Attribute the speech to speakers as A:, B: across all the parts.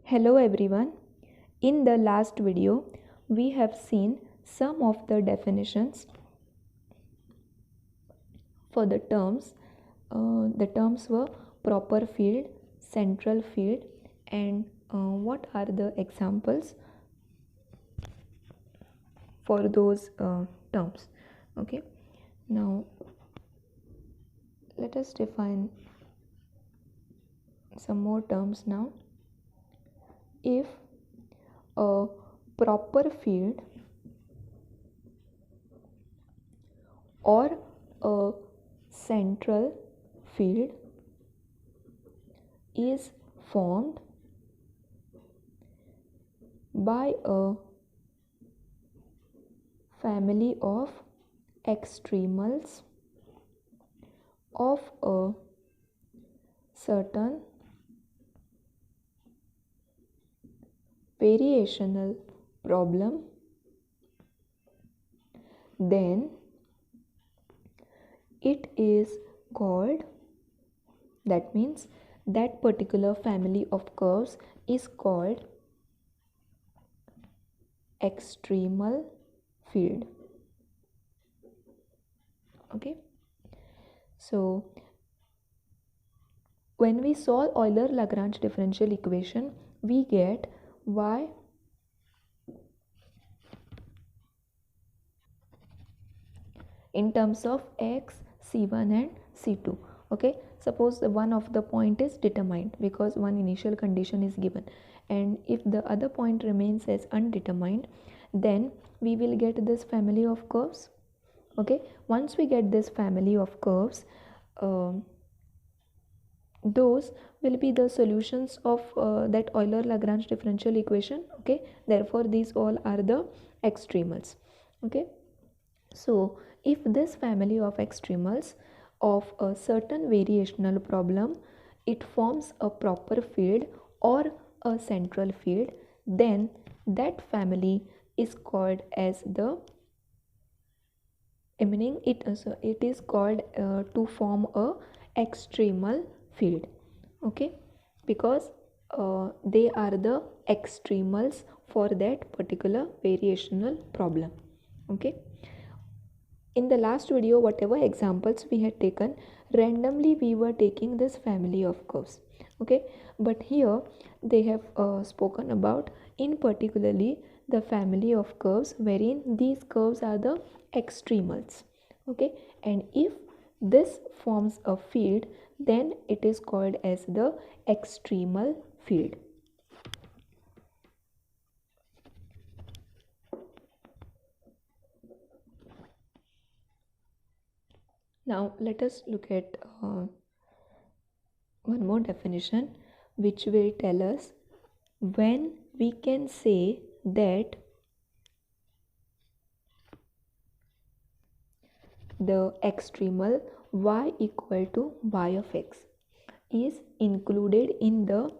A: Hello everyone. In the last video, we have seen some of the definitions for the terms. The terms were proper field, central field, and what are the examples for those terms. Okay, now let us define some more terms now. If a proper field or a central field is formed by a family of extremals of a certain variational problem, then it is called, that means that particular family of curves is called extremal field. Okay, so when we solve Euler-Lagrange differential equation, we get y in terms of x, c1 and c2. Okay, suppose the one of the point is determined because one initial condition is given, and if the other point remains as undetermined, then we will get this family of curves. Okay, once we get this family of curves, those will be the solutions of that Euler-Lagrange differential equation. Okay, therefore these all are the extremals. Okay, so if this family of extremals of a certain variational problem, it forms a proper field or a central field, then that family is called as the meaning it is called to form a extremal field. Okay, because they are the extremals for that particular variational problem. Okay, in the last video, whatever examples we had taken, randomly we were taking this family of curves. Okay, but here they have spoken about in particularly the family of curves wherein these curves are the extremals. Okay, and if this forms a field, then it is called as the extremal field. Now let us look at one more definition which will tell us when we can say that the extremal y equal to y of x is included in the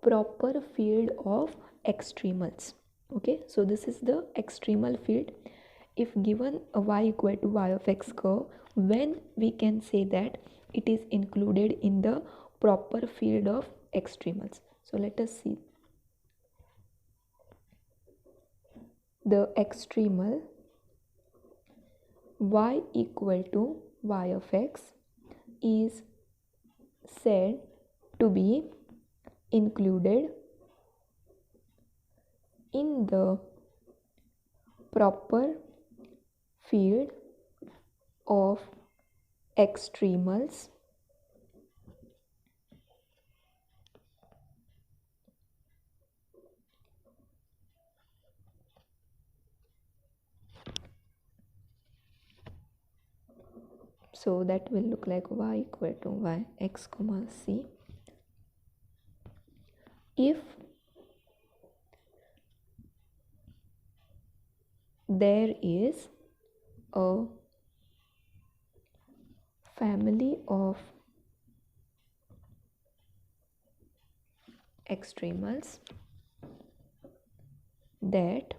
A: proper field of extremals. Okay, so this is the extremal field. If given a y equal to y of x curve, when we can say that it is included in the proper field of extremals. So let us see. The extremal y equal to y of x is said to be included in the proper field of extremals so that will look like y equal to y x comma c if there is a family of extremals that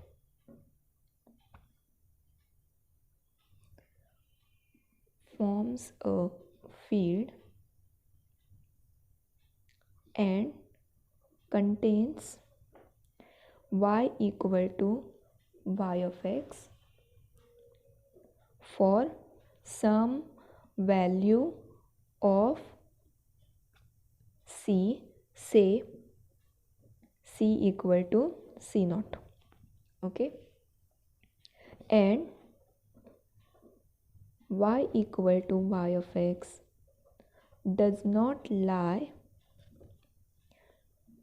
A: forms a field and contains y equal to y of x for some value of c, say c equal to c naught. Okay, and y equal to y of x does not lie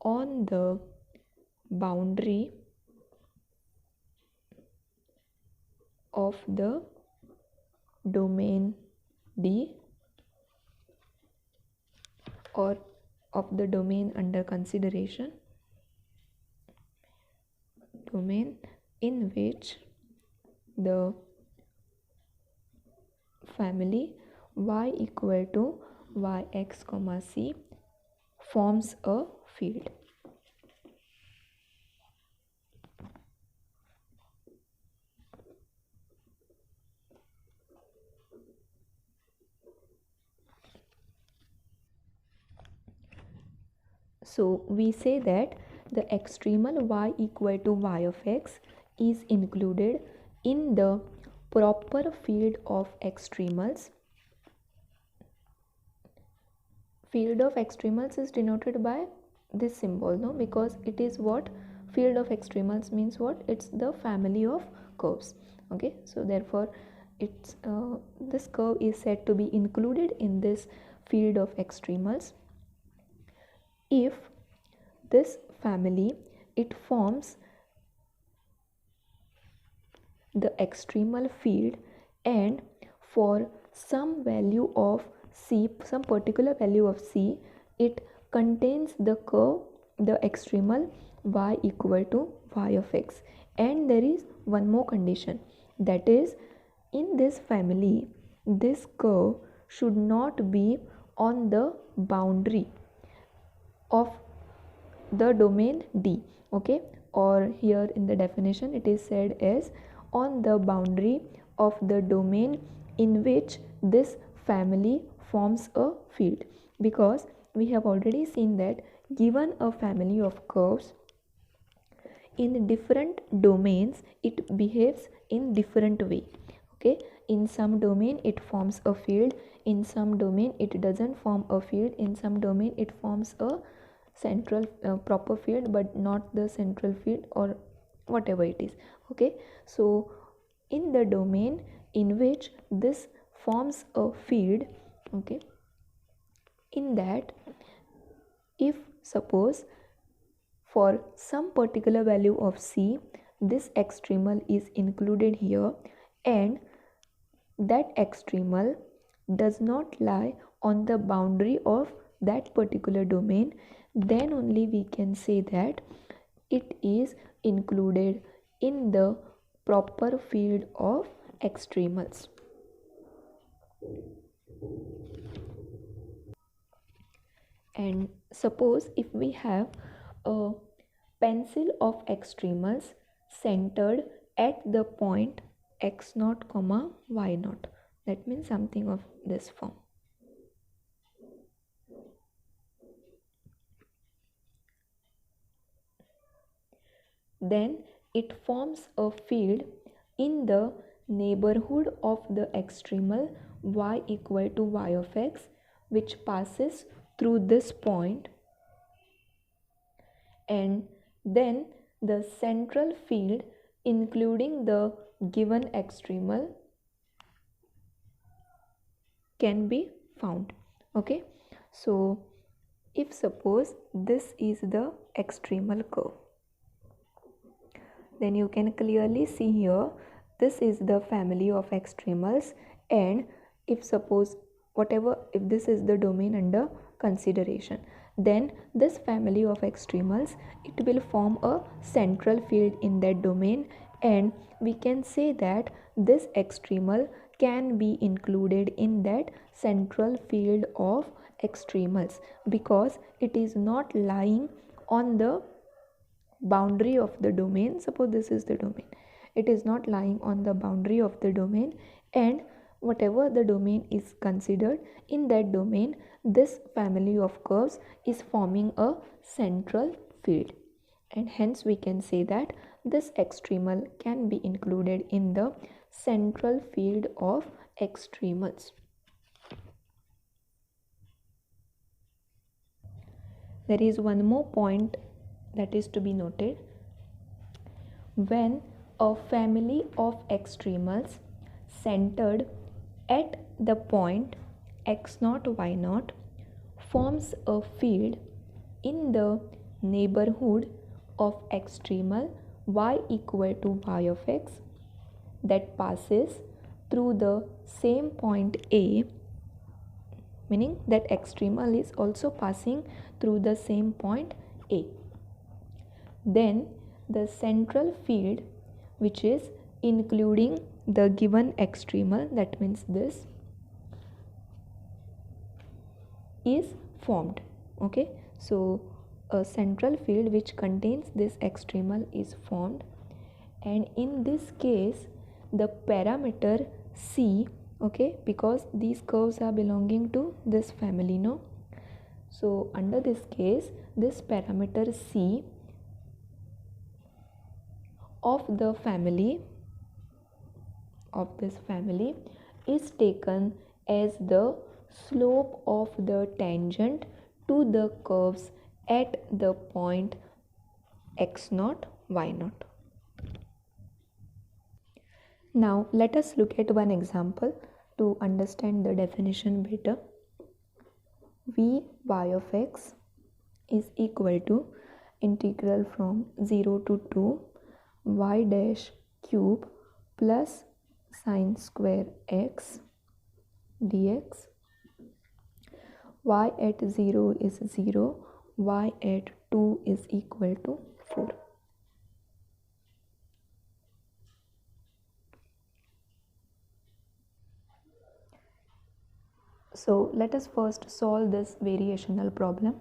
A: on the boundary of the domain D or of the domain under consideration, domain in which the family y equal to yx comma c forms a field. So we say that the extremal y equal to y of x is included in the proper field of extremals. Field of extremals is denoted by this symbol, no, because it is what field of extremals means, what it's the family of curves. Okay, so therefore it's this curve is said to be included in this field of extremals if this family it forms the extremal field, and for some value of c, some particular value of c, it contains the curve, the extremal y equal to y of x. And there is one more condition, that is, in this family this curve should not be on the boundary of the domain D. Okay, or here in the definition it is said as on the boundary of the domain in which this family forms a field, because we have already seen that given a family of curves in different domains it behaves in different way. Okay, in some domain it forms a field, in some domain it doesn't form a field, in some domain it forms a central proper field but not the central field or whatever it is. Okay, so in the domain in which this forms a field, okay, in that if suppose for some particular value of c this extremal is included here and that extremal does not lie on the boundary of that particular domain, then only we can say that it is included in the proper field of extremals. And suppose if we have a pencil of extremals centered at the point x naught comma y naught, that means something of this form. Then it forms a field in the neighborhood of the extremal y equal to y of x, which passes through this point, and then the central field including the given extremal can be found. Okay, so if suppose this is the extremal curve, then you can clearly see here this is the family of extremals, and if suppose whatever, if this is the domain under consideration, then this family of extremals it will form a central field in that domain, and we can say that this extremal can be included in that central field of extremals because it is not lying on the boundary of the domain. Suppose this is the domain, it is not lying on the boundary of the domain, and whatever the domain is considered, in that domain this family of curves is forming a central field. and hence we can say that this extremal can be included in the central field of extremals. There is one more point that is to be noted. When a family of extremals centered at the point x0 y0 forms a field in the neighborhood of extremal y equal to y of x that passes through the same point A, meaning that extremal is also passing through the same point A, then the central field, which is including the given extremal, that means this, is formed. Okay, so a central field which contains this extremal is formed, and in this case the parameter C, okay, because these curves are belonging to this family, no, so under this case this parameter C of the family of this family is taken as the slope of the tangent to the curves at the point x0 y0. Now let us look at one example to understand the definition better. V y of x is equal to integral from 0 to 2 y dash cube plus sine square x dx. Y at 0 is 0, y at 2 is equal to 4. So let us first solve this variational problem.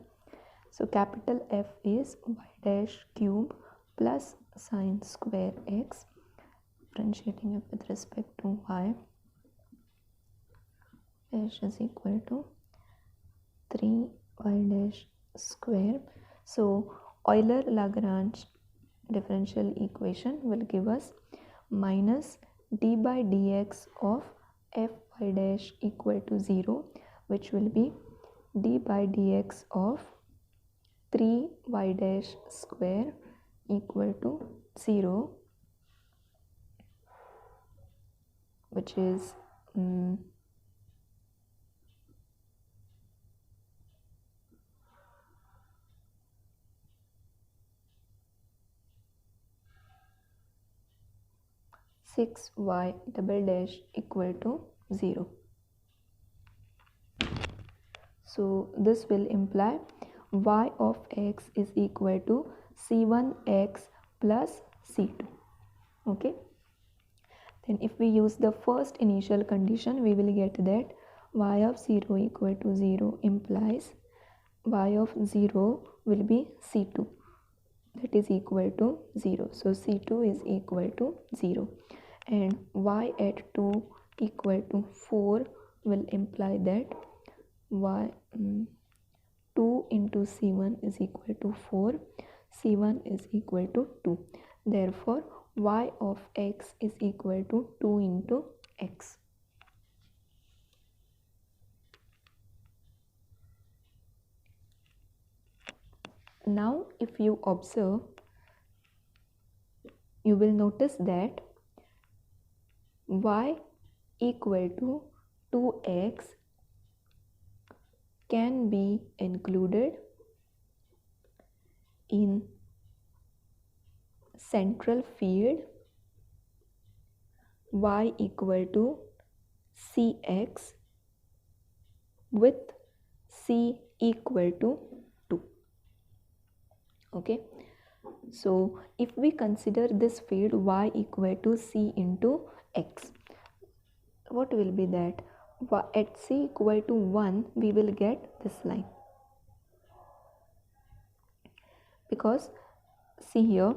A: So capital F is y dash cube plus sine square x, differentiating it with respect to y dash is equal to 3y dash square. So Euler-Lagrange differential equation will give us minus d by dx of fy dash equal to 0, which will be d by dx of 3y dash square equal to 0, which is 6y double dash equal to 0. So this will imply y of x is equal to c1x plus c2. Okay, then if we use the first initial condition, we will get that y of 0 equal to 0 implies y of 0 will be c2, that is equal to 0. So c2 is equal to 0, and y at 2 equal to 4 will imply that y 2 into c1 is equal to 4, c1 is equal to 2. Therefore y of x is equal to 2 into x. Now if you observe, you will notice that y equal to 2x can be included in central field y equal to cx with c equal to 2. Okay, so if we consider this field y equal to c into x, what will be that? At c equal to 1 we will get this line, because see here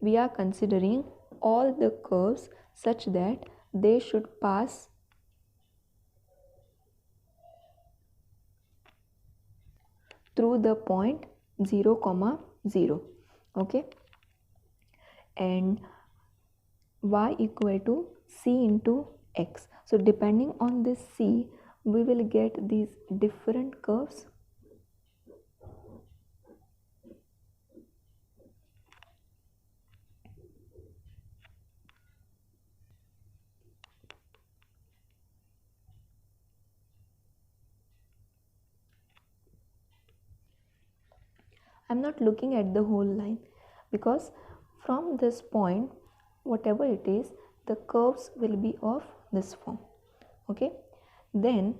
A: we are considering all the curves such that they should pass through the point 0, 0. okay, and y equal to c into x. So depending on this c, we will get these different curves. I'm not looking at the whole line, because from this point, whatever it is, the curves will be of this form, okay. Then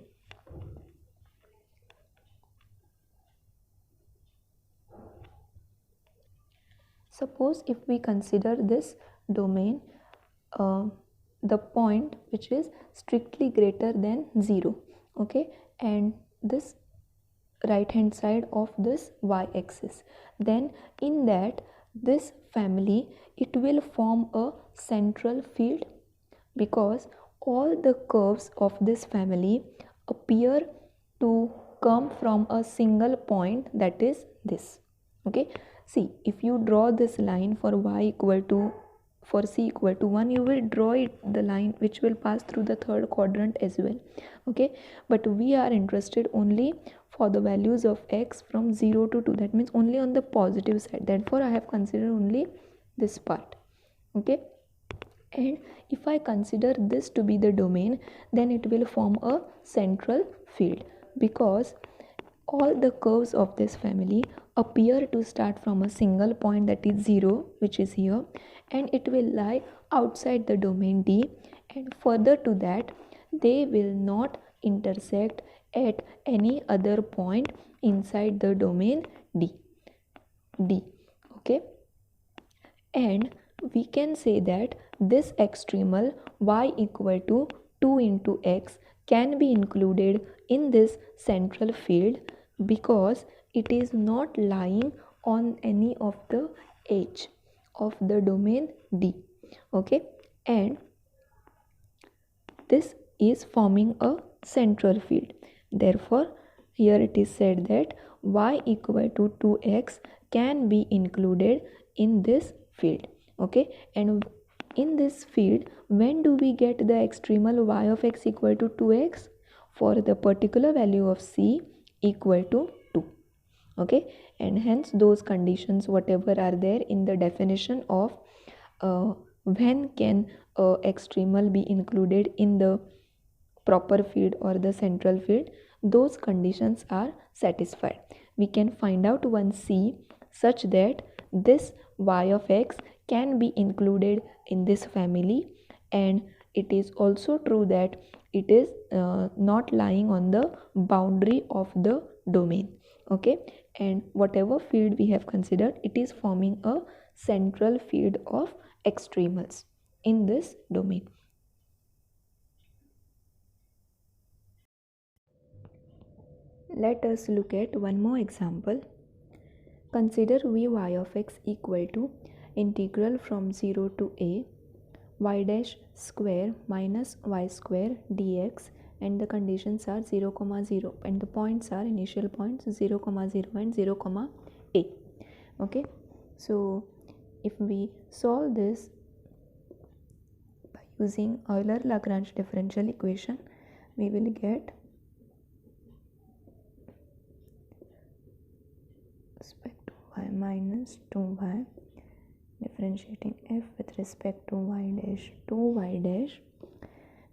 A: suppose if we consider this domain, uh, the point which is strictly greater than 0, okay, and this right hand side of this y-axis, then in that this family, it will form a central field, because all the curves of this family appear to come from a single point, that is this, okay. See, if you draw this line for y equal to, for c equal to 1, you will draw it, the line which will pass through the third quadrant as well, okay. But we are interested only for the values of x from 0 to 2, that means only on the positive side, therefore I have considered only this part, okay. And if I consider this to be the domain, then it will form a central field, because all the curves of this family appear to start from a single point, that is 0, which is here, and it will lie outside the domain D, and further to that, they will not intersect at any other point inside the domain D, okay. And we can say that this extremal y equal to 2 into x can be included in this central field, because it is not lying on any of the edge of the domain D, okay. And this is forming a central field, therefore here it is said that y equal to 2x can be included in this field, okay. And in this field, when do we get the extremal y of x equal to 2x? For the particular value of c equal to 2, okay. And hence those conditions whatever are there in the definition of when can extremal be included in the proper field or the central field, those conditions are satisfied. We can find out one c such that this y of x can be included in this family, and it is also true that it is not lying on the boundary of the domain, okay. And whatever field we have considered, it is forming a central field of extremals in this domain. Let us look at one more example. Consider vy of x equal to integral from 0 to a y dash square minus y square dx, and the conditions are 0, 0, and the points are initial points 0, 0 and 0, a, okay. So if we solve this by using Euler-Lagrange differential equation, we will get respect to y minus 2y, differentiating f with respect to y dash 2y dash.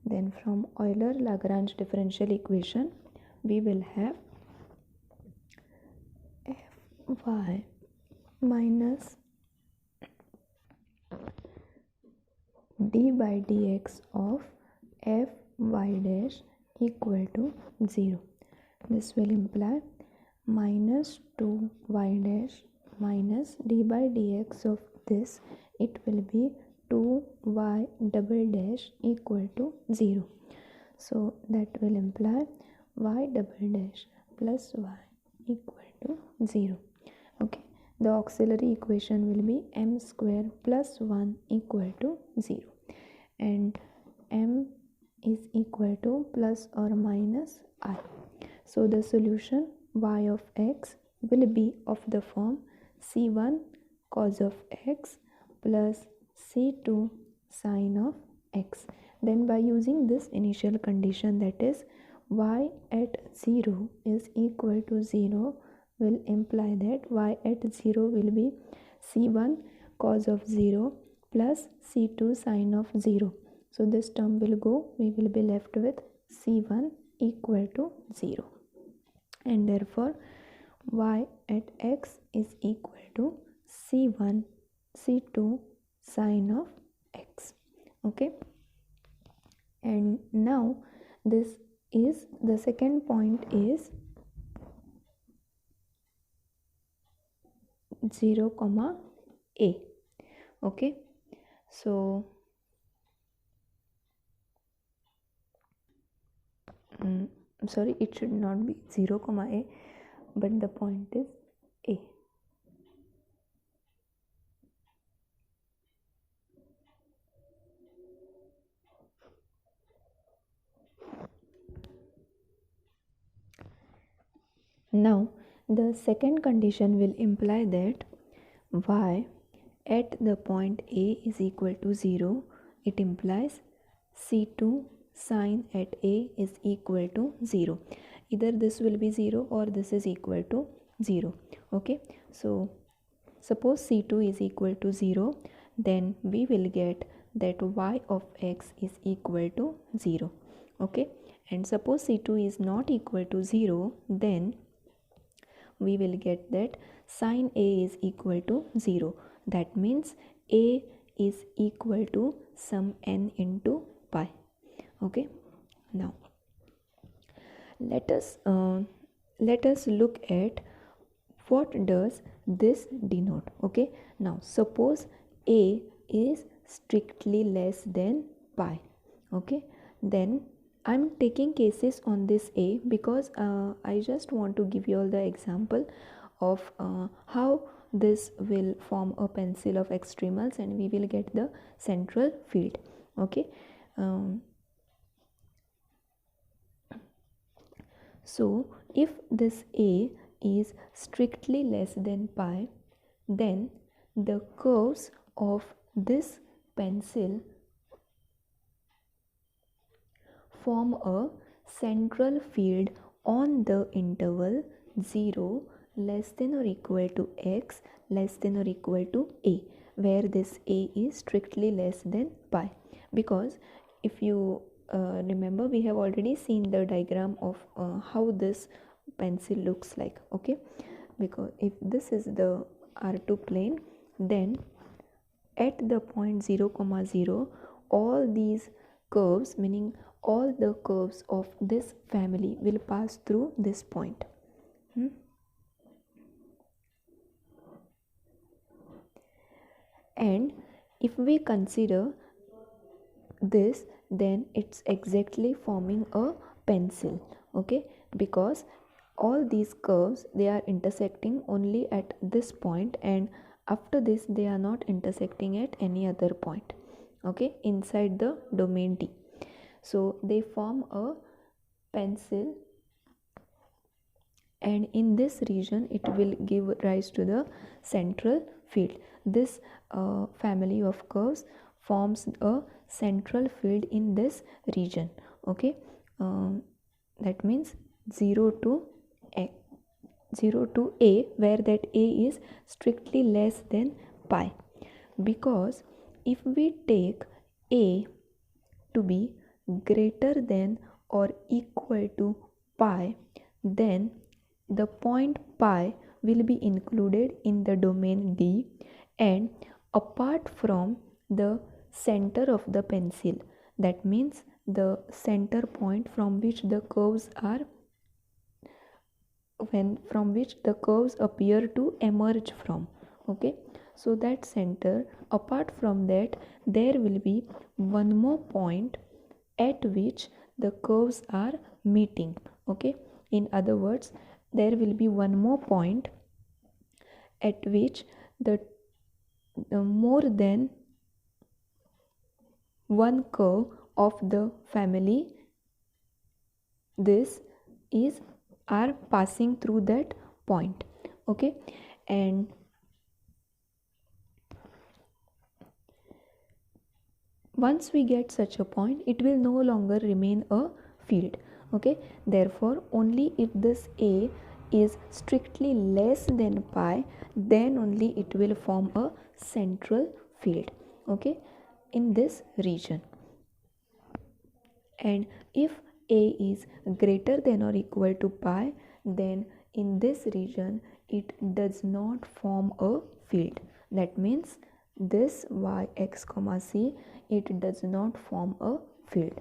A: Then from Euler-Lagrange differential equation, we will have fy minus d by dx of fy dash equal to 0. This will imply minus 2y dash minus d by dx of this, it will be 2y double dash equal to 0. So that will imply y double dash plus y equal to 0, okay. The auxiliary equation will be m square plus 1 equal to 0, and m is equal to plus or minus I. So the solution y of x will be of the form c1 cos of x plus c2 sine of x. Then by using this initial condition, that is y at 0 is equal to 0, will imply that y at 0 will be c1 cos of 0 plus c2 sine of 0. So this term will go, we will be left with c1 equal to 0, and therefore y at x is equal to c1 c2 sine of x. Okay, and now this is the second point is 0 comma a. Okay, so sorry, it should not be 0 comma a, but the point is a. Now the second condition will imply that y at the point a is equal to 0. It implies c2 sine at a is equal to 0. Either this will be 0 or this is equal to 0. Okay, so suppose c2 is equal to 0, then we will get that y of x is equal to 0. Okay, and suppose c2 is not equal to 0, then we will get that sine a is equal to 0. That means a is equal to some n into pi. Okay, now let us look at what does this denote. Okay, now suppose a is strictly less than pi. Okay, then I'm taking cases on this a because I just want to give you all the example of how this will form a pencil of extremals and we will get the central field. Okay, so if this a is strictly less than pi, then the curves of this pencil form a central field on the interval 0 less than or equal to x less than or equal to a, where this a is strictly less than pi. Because if you remember, we have already seen the diagram of how this pencil looks like. Okay, because if this is the R2 plane, then at the point 0 comma 0, all these curves, meaning all the curves of this family, will pass through this point. And if we consider this, then it's exactly forming a pencil. Okay, because all these curves, they are intersecting only at this point, and after this they are not intersecting at any other point. Okay, inside the domain D. So they form a pencil, and in this region it will give rise to the central field. This family of curves forms a central field in this region. Okay, that means 0 to a, where that a is strictly less than pi. Because if we take a to be greater than or equal to pi, then the point pi will be included in the domain D, and apart from the center of the pencil, that means the center point from which the curves appear to emerge from. Okay, so that center, apart from that, there will be one more point at which the curves are meeting. Okay, in other words, there will be one more point at which the more than one curve of the family this is are passing through that point. Okay, and Once we get such a point, it will no longer remain a field. Okay, therefore only if this A is strictly less than pi, then only it will form a central field, okay, in this region. And if A is greater than or equal to pi, then in this region it does not form a field. That means this y x comma c, it does not form a field.